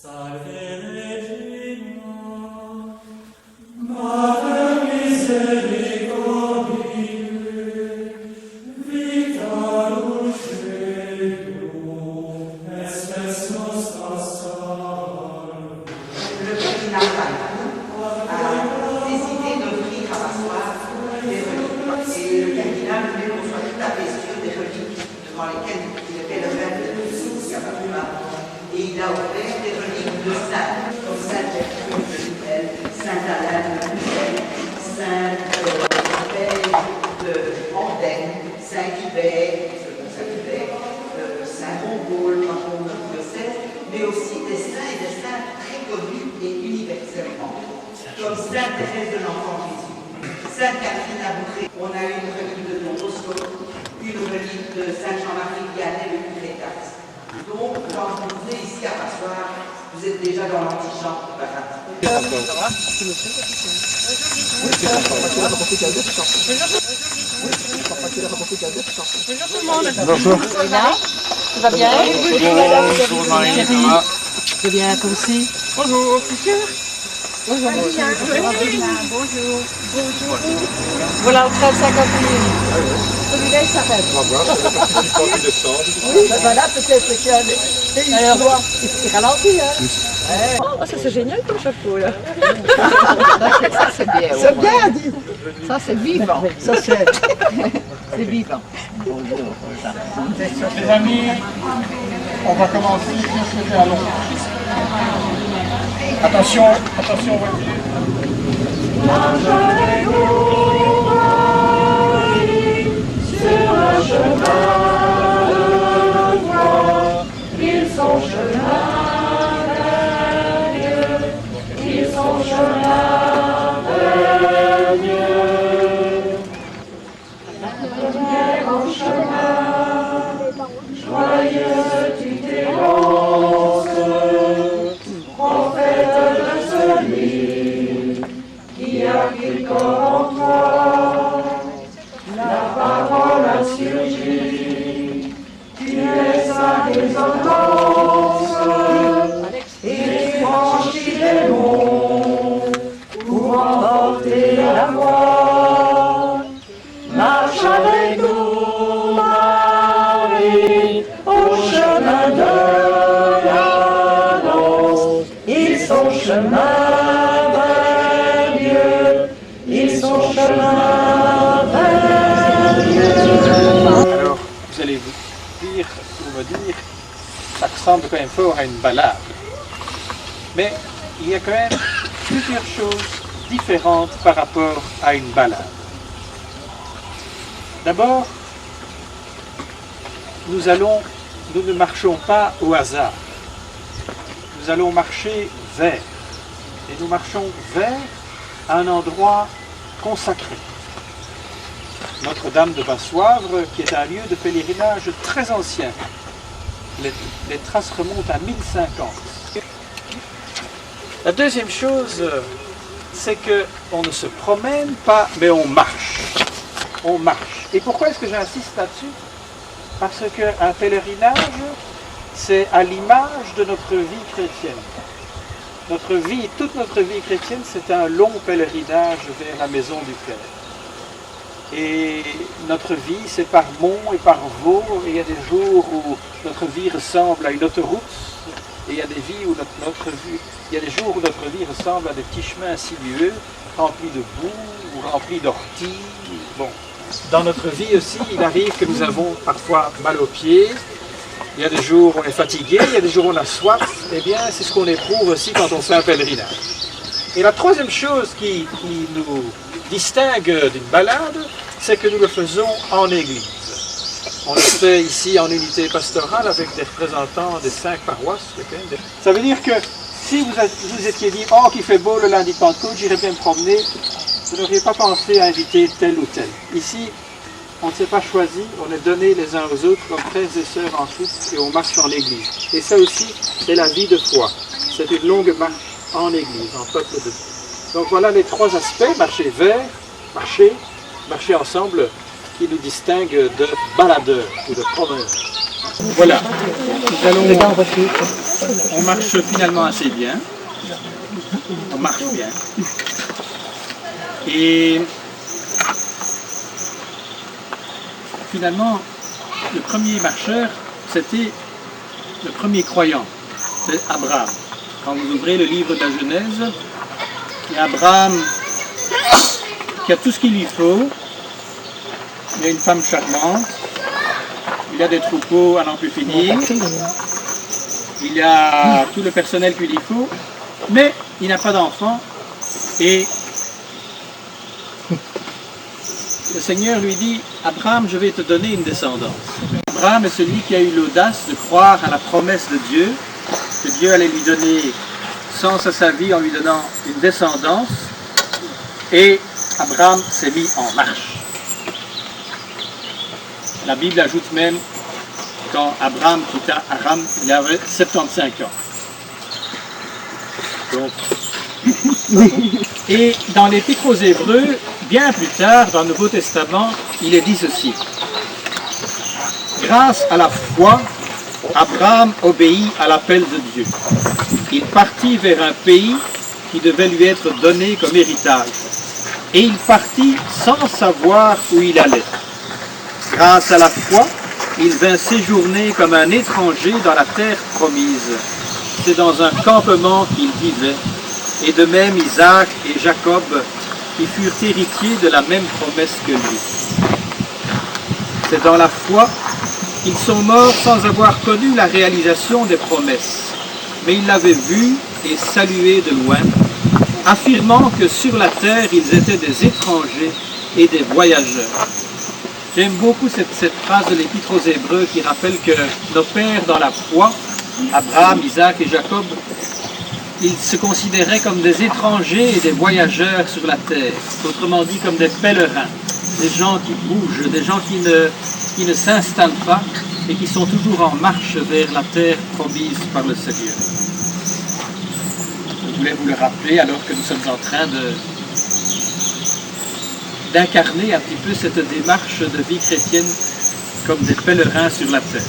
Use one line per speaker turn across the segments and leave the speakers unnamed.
Salve Regina, Mater misericordie, vita Luceum, espes nostra salve.
Le cardinal Palatin a décidé d'offrir à Passoire des reliques. Et le cardinal voulait qu'on soit tout à fait sûr des reliques devant lesquelles il était le maître de Jésus à Passoire. Et il a offert des reliques de saints, comme Sainte Gertrude de Lutelle, Sainte Alain de Lutelle, Sainte Belle de Andenne, Saint Hubert, Saint Rombol, patron de diocèse, mais aussi des saints et des saints très connus et universellement, comme Sainte Thérèse de l'Enfant Jésus, Sainte Catherine Abouré. On a une relique de Don Bosco, une relique de Saint Jean-Marie Vianney le curé d'Ars. Donc, quand vous venez ici à Passoire, vous êtes déjà dans l'antichambre du paradis.
Bonjour tout le monde. Bonjour. Tu vas bien?
Bonjour Marie, ça va?
C'est bien, toi aussi? Bonjour. Bonjour. Bonjour. Voilà, on fait 50 000. Celui-là, il s'arrête. Oui, ben voilà, peut-être qu'il y a il ralentit, hein? Oh, ça c'est génial comme chapeau, là.
Ça c'est bien.
C'est bien, dit.
Ça c'est vivant.
Ça c'est
vivant.
Les amis, on va commencer ici, c'était à long. Attention, attention, voiture.
Sur un chemin de foi, ils sont chemin vers Dieu, ils sont chemin vers Dieu. La lumière en chemin, joyeuse tu t'élances, prophète de celui qui a pris corps en toi. La parole a surgi, tu es sa désordance, et tu franchis les monts pour emporter la voie. Marche avec nous, Marie, au chemin de l'annonce. Ils sont chemin vers Dieu, ils sont chemin vers Dieu.
Alors, vous allez vous dire, ou me dire, ça ressemble quand même fort à une balade. Mais il y a quand même plusieurs choses différentes par rapport à une balade. D'abord, nous ne marchons pas au hasard. Nous allons marcher vers. Et nous marchons vers un endroit consacré. Notre-Dame de Bassoivre, qui est un lieu de pèlerinage très ancien. Les traces remontent à 1050. La deuxième chose, c'est qu'on ne se promène pas, mais on marche. On marche. Et pourquoi est-ce que j'insiste là-dessus? Parce qu'un pèlerinage, c'est à l'image de notre vie chrétienne. Notre vie, toute notre vie chrétienne, c'est un long pèlerinage vers la maison du Père. Et notre vie, c'est par monts et par vaux, et il y a des jours où notre vie ressemble à une autoroute, et il y a des vies où il y a des jours où notre vie ressemble à des petits chemins sinueux, remplis de boue ou remplis d'orties. Bon. Dans notre vie aussi, il arrive que nous avons parfois mal aux pieds. Il y a des jours où on est fatigué, il y a des jours où on a soif. Eh bien, c'est ce qu'on éprouve aussi quand on fait un pèlerinage. Et la troisième chose qui nous distingue d'une balade, c'est que nous le faisons en église. On le fait ici en unité pastorale avec des représentants des 5 paroisses. Ça veut dire que si vous étiez dit « Oh, qu'il fait beau le lundi de Pentecôte, j'irai bien me promener », vous n'auriez pas pensé à inviter tel ou tel. Ici, on ne s'est pas choisi, on est donné les uns aux autres comme frères et sœurs en Christ et on marche en église. Et ça aussi, c'est la vie de foi. C'est une longue marche en église, en peuple de Dieu. Donc voilà les trois aspects, marcher vers, marcher ensemble, qui nous distingue de baladeurs ou de promeneurs. Voilà. On marche finalement assez bien. On marche bien. Et finalement, le premier marcheur, c'était le premier croyant, c'est Abraham. Quand vous ouvrez le livre de la Genèse, il y a Abraham qui a tout ce qu'il lui faut. Il y a une femme charmante, il y a des troupeaux à n'en plus finir, il y a tout le personnel qu'il lui faut, mais il n'a pas d'enfant et le Seigneur lui dit, Abraham, je vais te donner une descendance. Abraham est celui qui a eu l'audace de croire à la promesse de Dieu, que Dieu allait lui donner sens à sa vie en lui donnant une descendance, et Abraham s'est mis en marche. La Bible ajoute même, quand Abraham quitta Aram, il avait 75 ans. Donc, et dans l'Épître aux Hébreux, bien plus tard, dans le Nouveau Testament, il est dit ceci. Grâce à la foi, Abraham obéit à l'appel de Dieu. Il partit vers un pays qui devait lui être donné comme héritage. Et il partit sans savoir où il allait. Grâce à la foi, il vint séjourner comme un étranger dans la terre promise. C'est dans un campement qu'il vivait. Et de même Isaac et Jacob, qui furent héritiers de la même promesse que lui. C'est dans la foi qu'ils sont morts sans avoir connu la réalisation des promesses. Mais ils l'avaient vu et salué de loin, affirmant que sur la terre ils étaient des étrangers et des voyageurs. J'aime beaucoup cette phrase de l'Épître aux Hébreux qui rappelle que nos pères dans la foi, Abraham, Isaac et Jacob, ils se considéraient comme des étrangers et des voyageurs sur la terre, autrement dit comme des pèlerins, des gens qui bougent, des gens qui ne s'installent pas et qui sont toujours en marche vers la terre promise par le Seigneur. Je voulais vous le rappeler alors que nous sommes en train d'incarner un petit peu cette démarche de vie chrétienne comme des pèlerins sur la terre.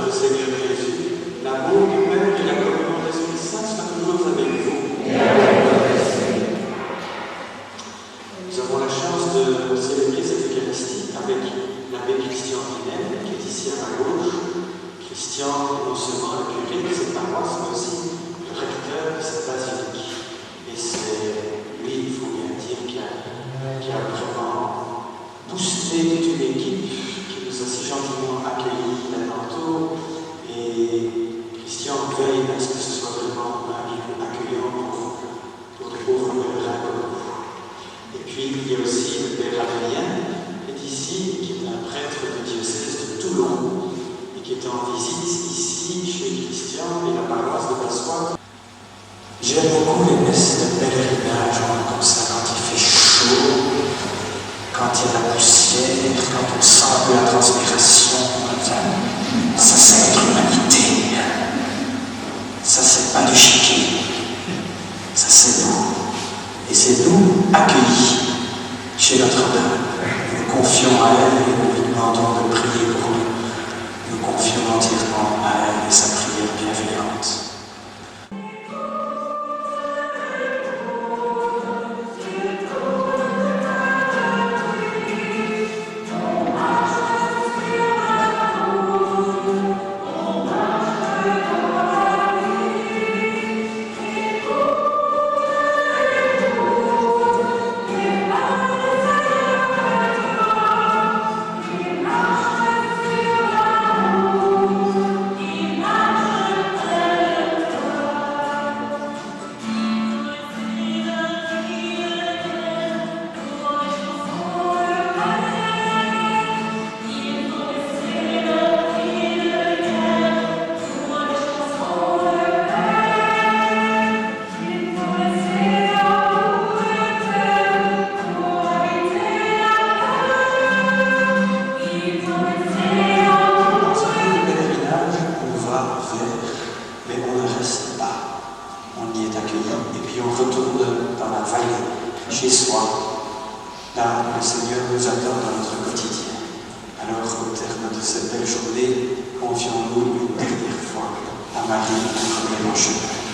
Seigneur Jésus étais en visite ici, chez Christian et la paroisse de Passoire. J'aime beaucoup les messes de pèlerinage comme ça, quand il fait chaud, quand il y a la poussière, quand on sent un peu la transpiration. Ça c'est notre humanité. Ça c'est pas du chiquet. Ça c'est nous. Et c'est nous accueillis chez Notre-Dame. Nous confions à elle et nous lui demandons de prier pour nous. Nous confions entièrement à elle et sa prière bienveillante. Chez soi, là le Seigneur nous attend dans notre quotidien. Alors au terme de cette belle journée, confions-nous une dernière fois à Marie, notre Mère en chemin.